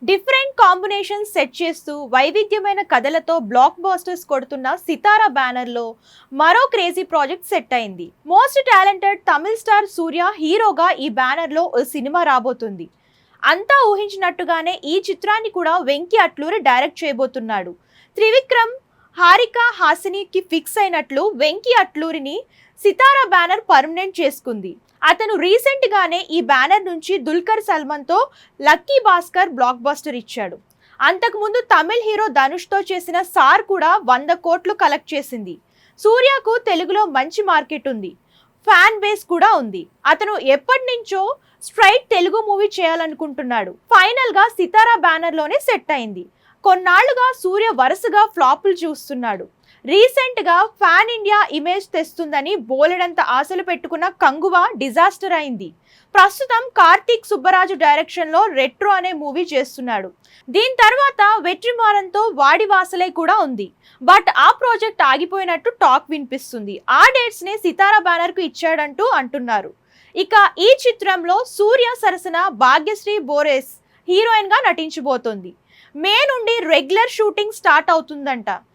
Different combinations set చేస్తూ వైవిధ్యమైన కథలతో బ్లాక్ బాస్టర్స్ కొడుతున్న సితారా బ్యానర్ లో మరో క్రేజీ ప్రాజెక్ట్ సెట్ అయింది. మోస్ట్ టాలెంటెడ్ తమిళ్ స్టార్ సూర్య హీరోగా ఈ బ్యానర్ లో ఓ సినిమా రాబోతుంది. అంతా ఊహించినట్టుగానే ఈ చిత్రాన్ని కూడా వెంకీ అట్లూరి డైరెక్ట్ చేయబోతున్నాడు. త్రివిక్రమ్, హారిక హాసినికి ఫిక్స్ అయినట్లు వెంకీ అట్లూరిని సితారా బ్యానర్ పర్మనెంట్ చేసుకుంది. అతను రీసెంట్ గానే ఈ బ్యానర్ నుంచి దుల్కర్ సల్మాన్ తో లక్కీ భాస్కర్ బ్లాక్ బస్టర్ ఇచ్చాడు. అంతకుముందు తమిళ్ హీరో ధనుష్ తో చేసిన సార్ కూడా 100 కోట్లు కలెక్ట్ చేసింది. సూర్యకు తెలుగులో మంచి మార్కెట్ ఉంది, ఫ్యాన్ బేస్ కూడా ఉంది. అతను ఎప్పటి నుంచో స్ట్రైట్ తెలుగు మూవీ చేయాలనుకుంటున్నాడు. ఫైనల్ గా సితారా బ్యానర్ లోనే సెట్ అయింది. కొన్నాళ్లుగా సూర్య వరుసగా ఫ్లాపులు చూస్తున్నాడు. రీసెంట్ గా ఫ్యాన్ ఇండియా ఇమేజ్ తెస్తుందని బోలెడంత ఆశలు పెట్టుకున్న కంగువా డిజాస్టర్ అయింది. ప్రస్తుతం కార్తీక్ సుబ్బరాజు డైరెక్షన్ లో రెట్రో అనే మూవీ చేస్తున్నాడు. దీని తర్వాత వెట్రిమారన్తో వాడి వాసలే కూడా ఉంది. బట్ ఆ ప్రాజెక్ట్ ఆగిపోయినట్టు టాక్ వినిపిస్తుంది. ఆ డేట్స్ ని సితారా బ్యానర్ కు ఇచ్చాడంటూ అంటున్నారు. ఇక ఈ చిత్రంలో సూర్య సరసన భాగ్యశ్రీ బోరేస్ హీరోయిన్ గా నటించబోతోంది. మే నుండి రెగ్యులర్ షూటింగ్ స్టార్ట్ అవుతుందంట.